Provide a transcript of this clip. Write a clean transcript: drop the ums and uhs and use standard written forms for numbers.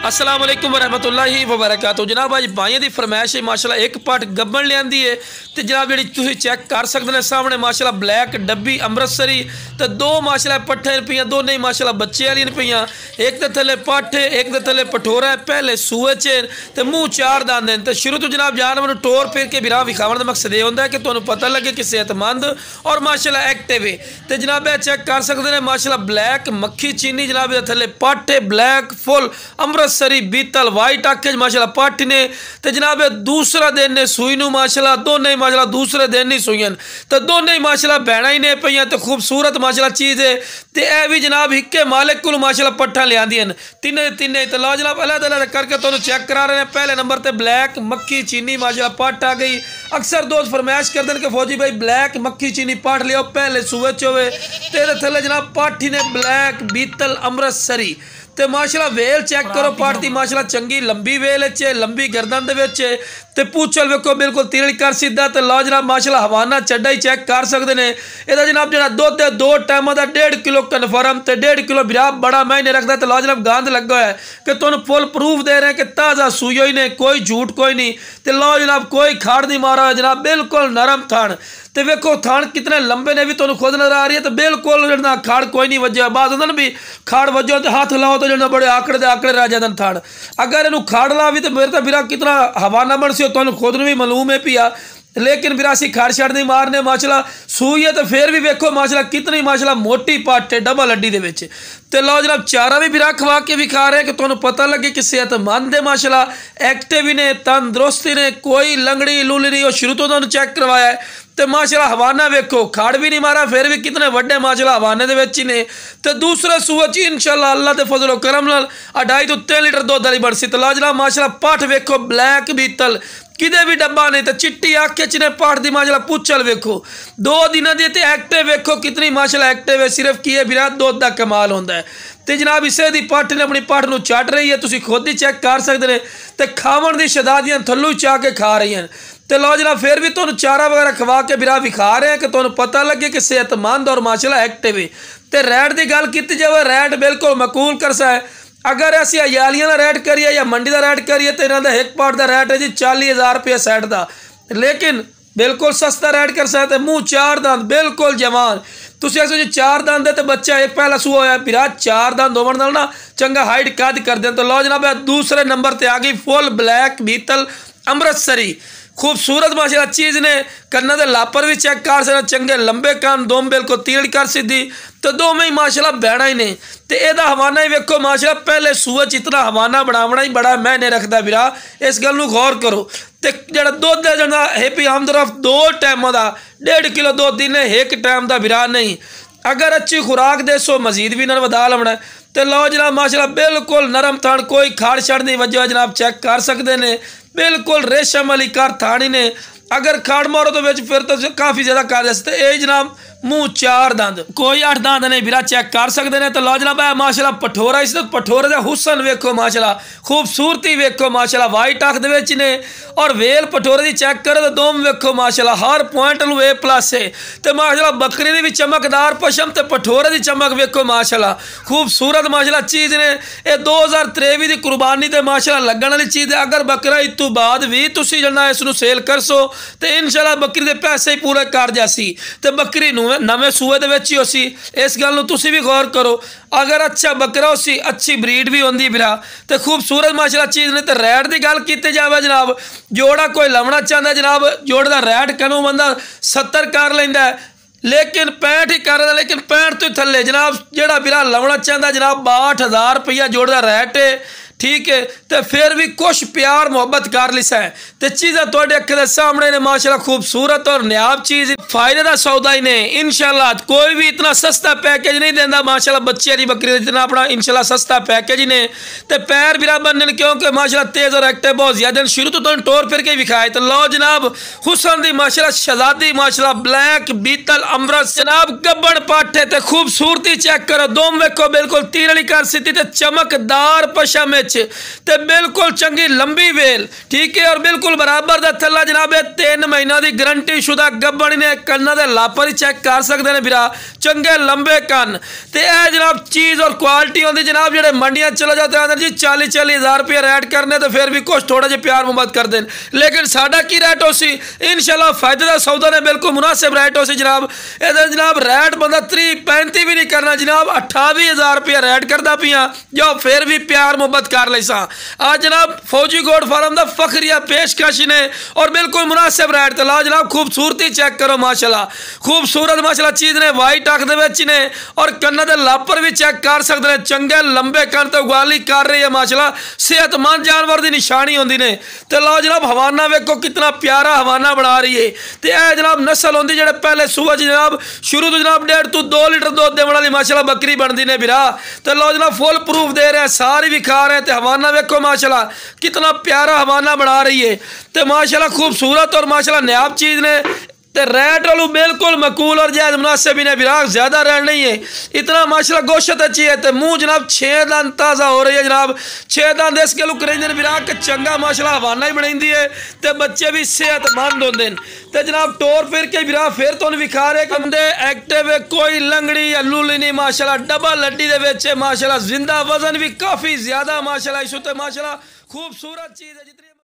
अस्सलाम वालेकुम रहमतुल्लाहि व बरकातहू। जनाब अज भाइयों की फरमाइश है माशाल्लाह एक पट गब्बन लियांदी है तो जनाब जी तुम चैक कर सकते हैं सामने माशाल्लाह ब्लैक डब्बी अमृतसरी तो दो माशाल्लाह पट्ठे पियाँ दोनों ही माशाल्लाह बच्चे वाली पियाँ। एक तो थले पट्ठ है एक तो थले पठोरा है पहले सूए च तो मूँह चार दंद हैं। तो शुरू तो जनाब जानवर टोर फिर के बिरा विखावन का मकसद यह होता है कि तुम्हें पता लगे कि सेहतमंद और माशाल्लाह एक्टिव है। तो जनाब चेक कर सकते हैं माशाल्लाह ब्लैक मक्खी चीनी जनाब थले पट्ठ है ब्लैक फुल अमृतसरी बीतल वाइट आखे माशाल्लाह पट्ठ ने तो जनाब दूसरा दिन ने सूई नूं माशाल्लाह दोनों ही माशाल्लाह दूसरे दिन ही सूईन तो दोनों ही माशाल्लाह भैणा ही ने पईयां तो खूबसूरत माशाल्लाह चीज़ है। तो यह भी जनाब हिक्के मालिक को माशाल्लाह पट्ठा लियांदियां तिन्ने तिन्ने तो लो जनाब अलग अलग करके तुहानूं चेक करा रहे हैं। पहले नंबर पर ब्लैक मक्खी चीनी माशाल्लाह पट्ठ आ गई। अक्सर दोस्त फरमाइश करते हैं कि फौजी भाई ब्लैक मक्खी चीनी पट्ठ लियो पहले सूए च होवे ते थले जनाब पट्ठ ही ने ब्लैक बीतल अमृतसरी तो माशाल्लाह वेल चेक करो पट्ठ दी माशाल्लाह चंगी लंबी वेल च लंबी गर्दन दे विच ते पूछल वेखो बिल्कुल तिरड़ी कर सीधा तो लो जनाब माशाल्लाह हवाना चड्डा ही चेक कर सकते हैं। यदा जनाब जो दुध है दो टाइमों का 1.5 किलो कन्फर्म तो 1.5 किलो बिरा बड़ा महीने रखता तो लो जनाब गंद लगा है कि तुम फुल प्रूफ दे रहे हैं कि ताज़ा सूई ही ने कोई झूठ कोई नहीं। तो लो जनाब कोई खाड़ नहीं मारा है जनाब बिल्कुल नरम थान तो वेखो थान कितने लंबे ने भी तुम खुद नजर आ रही है तो बिल्कुल जो खाड़ कोई नहीं वजह बाद होता ना भी खाड़ वजो तो हाथ लाओ तो जो बड़े आकड़े दे आकड़े रह जाते थान अगर इनू खाड़ ला भी तो मेरे तो बिरा कितना हवाना बन सी तुम खुद भी मालूम है पिया लेकिन बिरा असी खाड़ छड़ नहीं मारने माशाल्लाह सूई है तो फिर भी वेखो माशाल्लाह कितनी माशाल्लाह मोटी पट्ठ है डबल हड्डी दे विच तो लो जनाब चारा भी बिरा खवा के भी खा रहे हैं कि तुहानूं पता लगे कि सेहतमंद है माशाल्लाह एक्टिव ही ने तंदुरुस्ती ने कोई लंगड़ी लूली नहीं। और शुरू तो तुहानूं चेक करवाया है तो माशाल्लाह हवाना वेखो खाड़ भी नहीं मारा फिर भी कितने वड्डे माशाल्लाह हवाने दे विच ही ने। तो दूसरे सूए च इंशाल्लाह अल्लाह दे फजलो करम नाल 2.5 तो 3 लीटर दुध वाली बन सी। तो लो जनाब माशाल्लाह पट्ठ वेखो ब्लैक बीतल किदे भी डब्बा नहीं तो चिट्टी आखे च ने पट्ठ दी माशाल्लाह पूछल वेखो 2 दिनों दी ते एक्टिव वेखो कितनी माशाल्लाह एक्टिव है सिर्फ की है बिरा दुध दा कमाल होंदा है। तो जनाब इसे दी पट्ठ ने अपनी पट्ठ नूं चट रही है तुसीं खुद ही चेक कर सकते हैं तो खावन दी शदादियां थल्लों चाह के खा रही हैं। तो लो जनाब फिर भी तुहानूं चारा वगैरह खवा के बिरा विखा रहे हैं कि तुहानूं पता लगे कि सेहतमंद और माशाल्लाह एक्टिव है। तो रैट की गल की जाए रैट बिल्कुल मकूल करसा है। अगर असी अयालियां का रैट करिए या मंडी का रैट करिए तो इन्हों का एक पार्ट का रैट है जी 40,000 रुपये सैट का लेकिन बिल्कुल सस्ता रैट कर सकते मूँह चार दंद बिल्कुल जवान तुम एक जी 4 दंद है तो बच्चा एक पहला सूआ होया बिरा 4 दंद होवन नाल ना चंगा हाइट कद कर दें। तो लो जनाब दूसरे नंबर पर आ गई फुल ब्लैक बीतल अमृतसरी खूबसूरत माशाल्लाह चीज़ ने कन्ना दे लापर भी चेक कर सकते चंगे लंबे कान दोम बिल्कुल तीड़ कर सीधी तो दो में ही माशाल्लाह बहना ही ने। तो यदा हवाना ही वेखो माशाल्लाह पहले सूए च इतना हवाना बनावना ही बड़ा मैंने रखता बिरा इस गल नूं गौर करो। तो जो दुध है जो हैप्पी हमदरफ 2 टाइमों का 1.5 किलो दुध दिन एक टाइम का बिरा नहीं अगर अच्छी खुराक दे सो मजीद भी इन्होंने वधा लवना। तो लो जनाब माशाल्लाह बिल्कुल नरम थान कोई खाड़ छड़ नहीं वजह जनाब चेक कर सकते हैं बिल्कुल रेशम वाली कर थानी ने अगर खाड़ मारो तो बिच फिर तो काफ़ी ज़्यादा कर सकते ये जनाब मूँह 4 दंद कोई 8 दंद नहीं बिरा चेक कर सकते हैं। तो लो जनाब माशाल्लाह पठोरा इस पठोरे का हुसन वेखो माशाल्लाह खूबसूरती वेखो माशाल्लाह वाइट अख दे ने और वेल पठोरे की चेक करो तो दोम वेखो माशाल्लाह हर पॉइंट वे प्लस है। तो माशाल्लाह बकरी की भी चमकदार पशम तो पठोरे की चमक वेखो माशाल्लाह खूबसूरत माशाल्लाह चीज़ ने यह 2023 की कुर्बानी तो माशाल्लाह लगन वाली चीज़ है। अगर बकरा इस तो बाद भी तुसी जना इसनूं सेल कर सो तो इंशाल्लाह बकरी के पैसे ही पूरे कर जासी तो बकरी नवे सूए दे विच ही होसी इस गल नूं तुसीं भी गौर करो। अगर अच्छा बकरा होसी अच्छी ब्रीड भी होंदी बिरा तो खूबसूरत माशाल्लाह चीज़ ने। तो रैट की गल की जाए जनाब जोड़ा कोई लवना चाहता जनाब जोड़ का रैट कनू बंदा 70 कर लेंदा लेकिन 65 ही कर रहा लेकिन 65 तो थले जनाब जोड़ा बिरा लवना चाहता जनाब 62,000 रुपया जोड़ का रैट है ठीक है। तो फिर भी कुछ प्यार मुहब्बत कर लिसा है तो चीज़ा थोड़े अखे के सामने ने माशाल्लाह खूबसूरत और नायाब चीज़ फायदे का सौदा ही ने इंशाल्लाह कोई भी इतना सस्ता पैकेज नहीं देता माशाल्लाह बच्चे वाली बकरी इतना अपना इंशाल्लाह सस्ता पैकेज ही ने। तो पैर बिरा बनने क्योंकि माशाल्लाह तेज़ और एक्टिव बहुत ज़्यादा शुरू तो तुम टोर फिर के विखाए। तो लो जनाब हुसन दी माशाल्लाह शहजादी माशाल्लाह ब्लैक बीतल अमृत जनाब गब्बन पाठे तो खूबसूरती चेक करो दोम वेखो बिल्कुल तीर वाली कर सीधी तो चमकदार पशम ते बिल्कुल चंगी लंबी वेल, ठीक है, और बिल्कुल बराबर दा थल्ला जनाब 3 महीना की गारंटी शुदा गब्बड़ ने कन्ना दे लापर ही चेक कर सकते हैं वीरा, चंगे लंबे कन ते ए जनाब चीज़ और क्वालिटी होती जनाब। जेडे मंडियां चले जाते हैं जी 40-40 हज़ार रुपये रेट करने तो फिर भी कुछ थोड़ा जिहा प्यार मुहब्बत कर दें, लेकिन साडा की रेट हो सी इंशाल्लाह फायदे का सौदा ने बिल्कुल मुनासिब रेट हो सी जनाब। इधर जनाब रेट बंदा 30-35 भी नहीं करना जनाब, 28 हज़ार रुपया रेट करता पिया जो फिर भी प्यार मुहब्बत कर ले सा। आज जनाब फौजी गोड फार्म का फखरिया पेशकश ने और बिल्कुल मुनासिब रेट तो ला जनाब। खूबसूरती चेक करो माशाल्लाह, खूबसूरत माशाल्लाह चीज़ ने वाइट अख दे ने और कन्ना दे लापर भी चेक कर सकते हैं, चंगे लंबे कन तो उगाली कर रही है माशाल्लाह, सेहतमंद जानवर की निशानी होंदी ने। तो लो जनाब हवाना वेखो कितना प्यारा हवाना बना रही है। तो यह जनाब नस्ल होंदी जेडे पहले सूबह जनाब शुरू तो जनाब 1.5 to 2 लीटर दूध देने वाली माशाल्लाह बकरी बनती ने वीरा। तो लो जनाब फुल प्रूफ दे रहे हैं, सारी भी खा रहे हैं। तो हवाना वेखो माशाल्लाह कितना प्यारा हवाना बना रही है, तो माशाल्लाह खूबसूरत और माशाल्लाह नायाब चीज़ ने। तो रेट वालू बिल्कुल मकूल और जायज़ मुनासिब ही ने विराग, ज़्यादा रेट नहीं है, इतना माशाल्लाह गोश्त अच्छी है। तो मुँह जनाब 6 दान ताज़ा हो रही है जनाब, 6 दान देश के लुक रही विराग के चंगा माशाल्लाह हवाना ही बनाई है। तो बच्चे भी सेहतमंद होंगे। तो जनाब टोर फिर के विराग फिर तो विखा रहे कमदे एक्टिव कोई लंगड़ी या लूली नहीं माशाल्लाह, डबल हड्डी दे विच माशाल्लाह, जिंदा वजन भी काफ़ी ज़्यादा माशाल्लाह, इस उत्ते माशाल्लाह खूबसूरत चीज़ है जितनी